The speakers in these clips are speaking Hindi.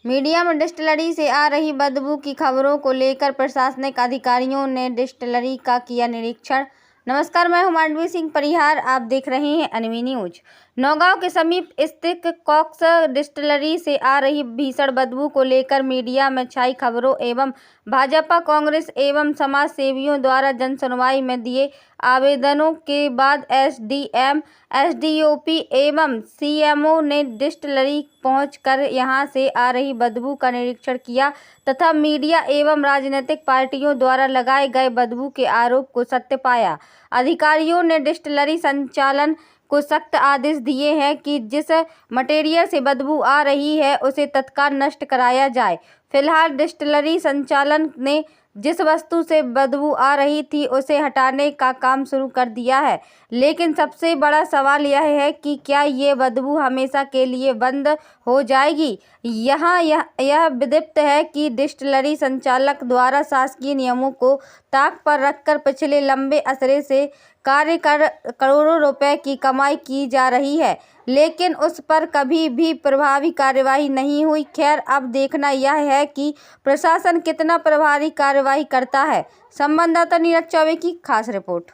मीडिया में डिस्टिलरी से आ रही बदबू की खबरों को लेकर प्रशासनिक अधिकारियों ने डिस्टिलरी का किया निरीक्षण। नमस्कार, मैं हूं मांडवी सिंह परिहार। आप देख रहे हैं एनवी न्यूज। नौगांव के समीप स्थित कॉक्स डिस्टिलरी से आ रही भीषण बदबू को लेकर मीडिया में छाई खबरों एवं भाजपा, कांग्रेस एवं समाज सेवियों द्वारा जन सुनवाई में दिए आवेदनों के बाद एसडीएम, एसडीओपी एवं सीएमओ ने डिस्टिलरी पहुंचकर यहां से आ रही बदबू का निरीक्षण किया तथा मीडिया एवं राजनीतिक पार्टियों द्वारा लगाए गए बदबू के आरोप को सत्य पाया। अधिकारियों ने डिस्टिलरी संचालन को सख्त आदेश दिए हैं कि जिस मटेरियल से बदबू आ रही है उसे तत्काल नष्ट कराया जाए। फिलहाल डिस्टिलरी संचालन ने जिस वस्तु से बदबू आ रही थी उसे हटाने का काम शुरू कर दिया है, लेकिन सबसे बड़ा सवाल यह है कि क्या ये बदबू हमेशा के लिए बंद हो जाएगी। यहाँ यह विदित है कि डिस्टिलरी संचालक द्वारा शासकीय नियमों को ताक पर रखकर पिछले लंबे अरसे से कार्य कर करोड़ों रुपए की कमाई की जा रही है, लेकिन उस पर कभी भी प्रभावी कार्यवाही नहीं हुई। खैर, अब देखना यह है कि प्रशासन कितना प्रभावी कार्यवाही करता है। संवाददाता नीरज चौबे की खास रिपोर्ट।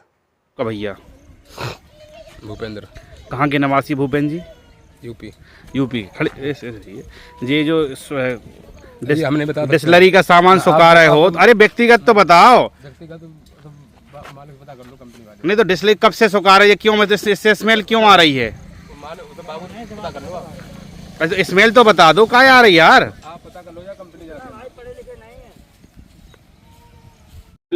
भैया भूपेंद्र, कहाँ के निवासी भूपेंद्र जी? यूपी खड़े ये जो हमने बता डिस्टिलरी का सामान सुखा रहे हो, अरे व्यक्तिगत तो बताओ। व्यक्तिगत तो मालिक पता कर लो, कंपनी वाले। नहीं तो डिस्टिलरी कब से सुखा रही है, क्यों इससे स्मेल क्यों आ रही है? पता कर लो, स्मेल तो बता दो, क्या आ रही है यार? आप पता कर लो या कंपनी जाके।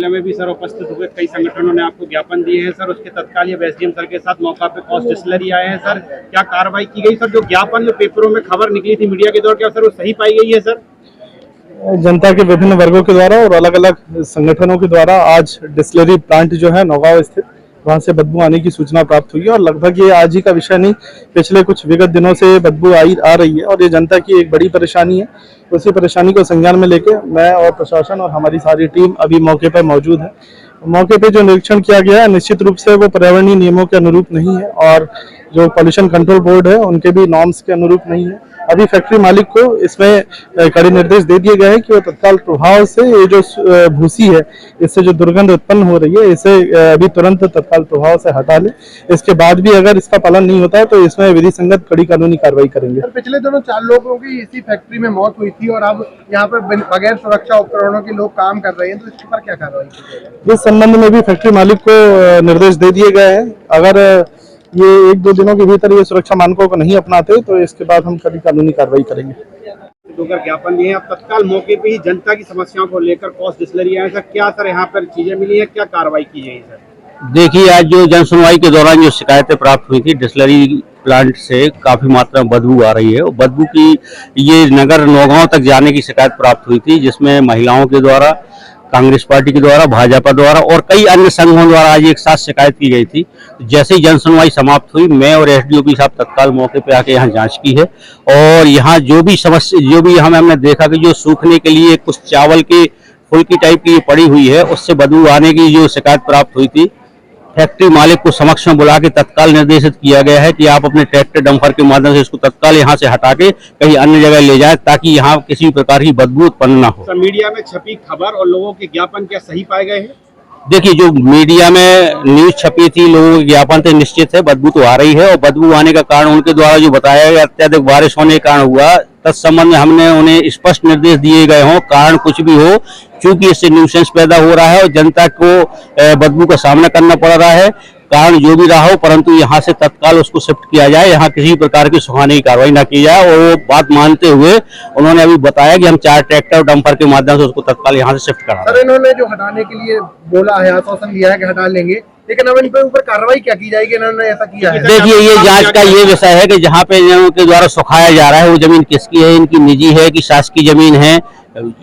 में भी सर उपस्थित हुए, कई संगठनों ने आपको ज्ञापन दिए हैं सर, उसके तत्काल ये एसडीएम सर के साथ मौका पे कॉस्ट डिस्टिलरी आए हैं सर। क्या कार्रवाई की गई सर? जो ज्ञापन जो पेपरों में खबर निकली थी मीडिया के द्वारा, क्या सर वो सही पाई गई है सर? जनता के विभिन्न वर्गों के द्वारा और अलग अलग संगठनों के द्वारा आज डिस्टिलरी प्लांट जो है नौगांव स्थित, वहां से बदबू आने की सूचना प्राप्त हुई है और लगभग ये आज ही का विषय नहीं, पिछले कुछ विगत दिनों से बदबू आ रही है और ये जनता की एक बड़ी परेशानी है। उसी परेशानी को संज्ञान में लेके मैं और प्रशासन और हमारी सारी टीम अभी मौके पर मौजूद है। मौके पे जो निरीक्षण किया गया है निश्चित रूप से वो पर्यावरणीय नियमों के अनुरूप नहीं है और जो पॉल्यूशन कंट्रोल बोर्ड है उनके भी नॉर्म्स के अनुरूप नहीं है। अभी फैक्ट्री मालिक को इसमें कड़े निर्देश दे दिए गए हैं कि वो तत्काल प्रभाव से ये जो भूसी है, इससे जो दुर्गंध उत्पन्न हो रही है, इसे अभी तुरंत तत्काल प्रभाव से हटा ले। इसके बाद भी अगर इसका पालन नहीं होता है तो इसमें विधि संगत कड़ी कानूनी कार्रवाई करेंगे। पिछले दिनों 4 लोगों की इसी फैक्ट्री में मौत हुई थी और अब यहाँ पे बगैर सुरक्षा उपकरणों के लोग काम कर रहे हैं, तो इसके पर क्या कार्रवाई की जाएगी? इस संबंध में भी फैक्ट्री मालिक को निर्देश दे दिए गए हैं। अगर ये 1-2 दिनों के भीतर ये सुरक्षा मानकों को नहीं अपनाते तो इसके बाद हम कड़ी कानूनी कार्रवाई करेंगे। ज्ञापन दिए आप तत्काल मौके पे ही जनता की समस्याओं को लेकर कॉस्ट डिस्टिलरी आए सर, क्या सर यहाँ पर चीजें मिली है, क्या कार्रवाई की जाएगी सर? देखिए, आज जो जन सुनवाई के दौरान जो शिकायतें प्राप्त हुई थी, डिस्टिलरी प्लांट से काफी मात्रा में बदबू आ रही है और बदबू की ये नगर नौगांव तक जाने की शिकायत प्राप्त हुई थी, जिसमें महिलाओं के द्वारा, कांग्रेस पार्टी के द्वारा, भाजपा द्वारा और कई अन्य संघों द्वारा आज एक साथ शिकायत की गई थी। जैसे ही जन सुनवाई समाप्त हुई, मैं और एसडीओपी साहब तत्काल मौके पे आके यहाँ जांच की है और यहाँ जो भी समस्या, जो भी हमने देखा कि जो सूखने के लिए कुछ चावल की फुल्की टाइप की पड़ी हुई है, उससे बदबू आने की जो शिकायत प्राप्त हुई थी, फैक्ट्री मालिक को समक्ष में बुला के तत्काल निर्देशित किया गया है कि आप अपने ट्रैक्टर डंपर के माध्यम से इसको तत्काल यहाँ से हटा के कहीं अन्य जगह ले जाए ताकि यहाँ किसी प्रकार की बदबू उत्पन्न न हो। सर, मीडिया में छपी खबर और लोगों के ज्ञापन क्या सही पाए गए हैं? देखिए, जो मीडिया में न्यूज छपी थी, लोगों के ज्ञापन थे, निश्चित है बदबू तो आ रही है और बदबू आने का कारण उनके द्वारा जो बताया गया अत्यधिक बारिश होने के कारण हुआ। तत्संबंध में हमने उन्हें स्पष्ट निर्देश दिए गए हों, कारण कुछ भी हो, चूंकि इससे न्यूसेंस पैदा हो रहा है और जनता को बदबू का सामना करना पड़ रहा है, कारण जो भी रहा हो, परंतु यहाँ से तत्काल उसको शिफ्ट किया जाए, यहाँ किसी प्रकार की सुखाने की कार्रवाई न की जाए। और वो बात मानते हुए उन्होंने अभी बताया कि हम 4 ट्रैक्टर डंपर के माध्यम से उसको तत्काल यहाँ से शिफ्ट करा। सर, इन्होंने जो हटाने के लिए बोला है, आश्वासन दिया है कि हटा लेंगे, लेकिन अब इन पे ऊपर कार्रवाई क्या की जाएगी? इन्होंने ऐसा किया है। देखिए, ये जांच का ये विषय है कि जहाँ पे इनके द्वारा सुखाया जा रहा है वो जमीन किसकी है, इनकी निजी है कि शासकीय जमीन है,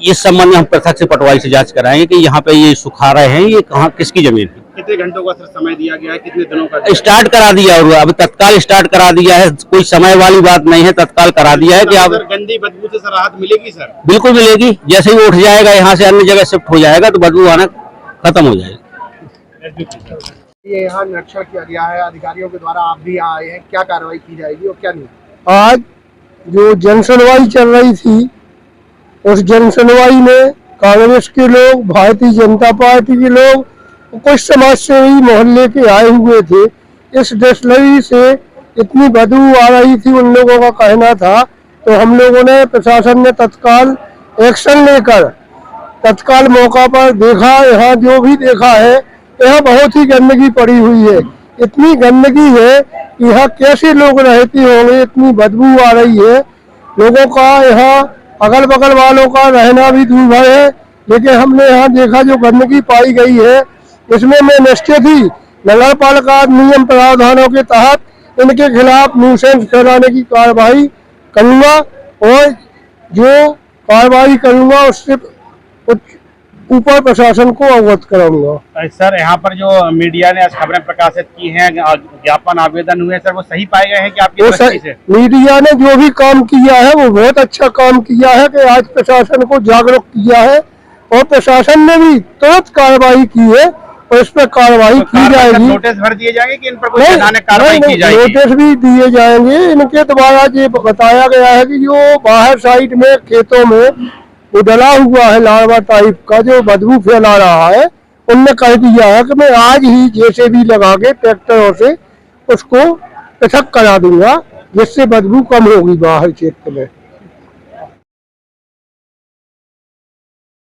इस संबंध में हम पृथक से पटवारी से जांच कराएंगे कि यहाँ पे ये सुखा रहे हैं, ये कहाँ किसकी जमीन है। कितने घंटों का सर समय दिया गया है, कितने दिनों का? स्टार्ट करा दिया और अब तत्काल स्टार्ट करा दिया है, कोई समय वाली बात नहीं है, तत्काल करा दिया है कि आप। गंदी बदबू से राहत मिलेगी सर? बिल्कुल मिलेगी, जैसे ही वो उठ जाएगा यहाँ से अन्य जगह शिफ्ट हो जाएगा तो बदबू आना खत्म हो जाएगा। ये यहाँ निरीक्षण किया गया है अधिकारियों के द्वारा, आप भी आए हैं, क्या कार्रवाई की जाएगी और क्या नहीं? आज जो जन सुनवाई चल रही थी उस जन सुनवाई में कांग्रेस के लोग, भारतीय जनता पार्टी के लोग, कुछ समाज सेवी मोहल्ले के आए हुए थे। इस डिस्टिलरी से इतनी बदबू आ रही थी, उन लोगों का कहना था, तो हम लोगों ने, प्रशासन ने तत्काल एक्शन लेकर तत्काल मौका पर देखा। यहाँ जो भी देखा है, यहाँ बहुत ही गंदगी पड़ी हुई है। इतनी गंदगी है कि यहाँ कैसे लोग रहते होंगे, इतनी बदबू आ रही है। लोगों का यहाँ अगल बगल वालों का रहना भी दूर है, लेकिन हमने यहाँ देखा जो गंदगी पाई गई है, इसमें मैं निश्चित ही नगर पालिका नियम प्रावधानों के तहत इनके खिलाफ न्यूसेंस फैलाने की कार्रवाई करूँगा और जो कार्रवाई करूँगा उससे ऊपर प्रशासन को अवगत कराऊंगा। सर, यहाँ पर जो मीडिया ने आज खबरें प्रकाशित की हैं, ज्ञापन आवेदन हुए, सर वो सही पाए गए हैं कि आपकी दृष्टि से? मीडिया ने जो भी काम किया है वो बहुत अच्छा काम किया है कि आज प्रशासन को जागरूक किया है और प्रशासन ने भी तुरंत कार्रवाई की है और इस पर कार्रवाई की जाएगी। नोटिस भर दिए जाएंगे कि इन पर कोई कार्रवाई की जाएगी? नोटिस भी दिए जाएंगे। इनके द्वारा ये बताया गया है कि जो बाहर साइड में खेतों में वो डला हुआ है लार्वा टाइप का जो बदबू फैला रहा है, उनने कह दिया है कि मैं आज ही जेसीबी लगा के ट्रैक्टरों से उसको पृथक करा दूंगा, जिससे बदबू कम होगी बाहर क्षेत्र में।